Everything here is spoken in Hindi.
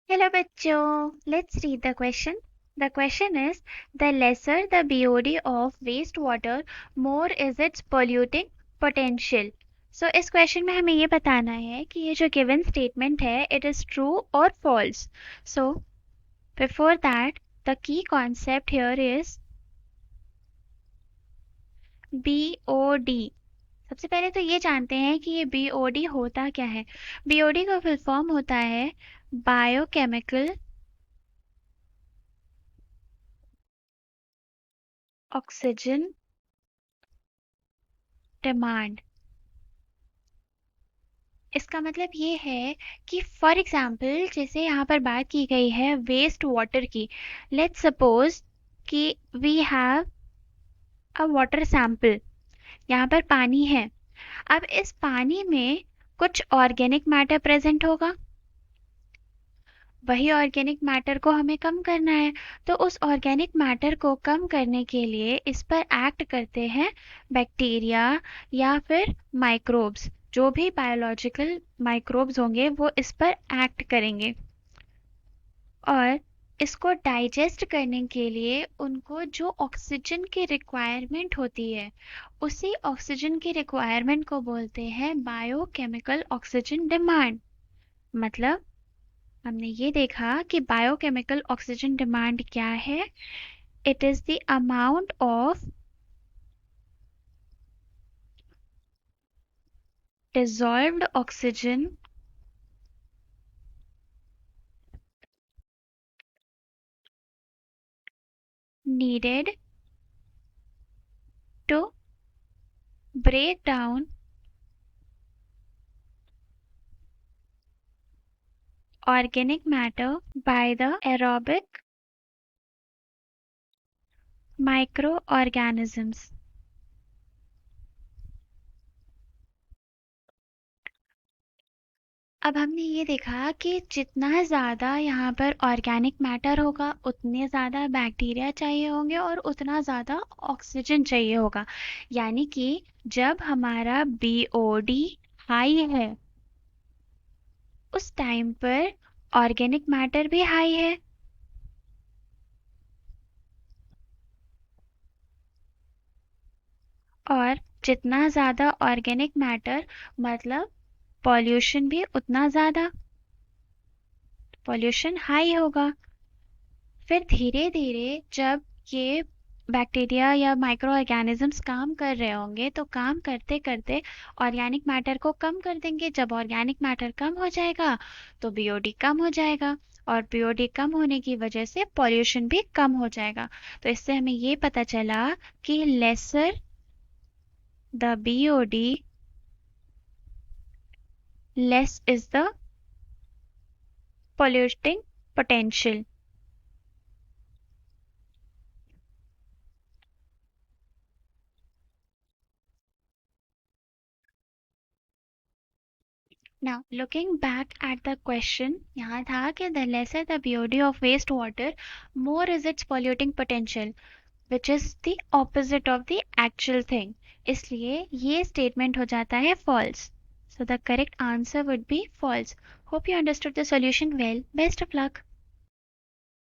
Hello bachcho, let's read the question. The question is, the lesser the BOD of wastewater, more is its polluting potential. So इस क्वेश्चन में हमें ये बताना है कि ये जो गिवन स्टेटमेंट है it is true or false. So before that the key concept here is BOD. सबसे पहले तो ये जानते हैं कि ये BOD होता क्या है. BOD का फुल फॉर्म होता है बायोकेमिकल ऑक्सीजन डिमांड. इसका मतलब ये है कि फॉर एग्जाम्पल जैसे यहाँ पर बात की गई है वेस्ट वाटर की. लेट्स सपोज कि we have a water sample. यहाँ पर पानी है. अब इस पानी में कुछ ऑर्गेनिक मैटर प्रेजेंट होगा. वही ऑर्गेनिक मैटर को हमें कम करना है. तो उस ऑर्गेनिक मैटर को कम करने के लिए इस पर एक्ट करते हैं बैक्टीरिया या फिर माइक्रोब्स. जो भी बायोलॉजिकल माइक्रोब्स होंगे वो इस पर एक्ट करेंगे और इसको डाइजेस्ट करने के लिए उनको जो ऑक्सीजन की रिक्वायरमेंट होती है उसी ऑक्सीजन की रिक्वायरमेंट को बोलते हैं बायोकेमिकल ऑक्सीजन डिमांड. मतलब हमने ये देखा कि बायोकेमिकल ऑक्सीजन डिमांड क्या है. It is the amount of dissolved oxygen needed to break down organic matter by the aerobic microorganisms. अब हमने ये देखा कि जितना ज़्यादा यहाँ पर ऑर्गेनिक मैटर होगा उतने ज़्यादा बैक्टीरिया चाहिए होंगे और उतना ज़्यादा ऑक्सीजन चाहिए होगा. यानी कि जब हमारा BOD हाई है उस टाइम पर ऑर्गेनिक मैटर भी हाई है. और जितना ज़्यादा ऑर्गेनिक मैटर मतलब पॉल्यूशन भी उतना ज़्यादा. पॉल्यूशन हाई होगा. फिर धीरे धीरे जब ये बैक्टीरिया या माइक्रो ऑर्गेनिजम्स काम कर रहे होंगे तो काम करते करते ऑर्गेनिक मैटर को कम कर देंगे. जब ऑर्गेनिक मैटर कम हो जाएगा तो BOD कम हो जाएगा और BOD कम होने की वजह से पॉल्यूशन भी कम हो जाएगा. तो इससे हमें ये पता चला कि lesser the BOD less is the polluting potential. Now, looking back at the question, यहाँ था कि the lesser the BOD of wastewater, more is its polluting potential, which is the opposite of the actual thing. इसलिए ये statement हो जाता है false. So the correct answer would be false. Hope you understood the solution well. Best of luck.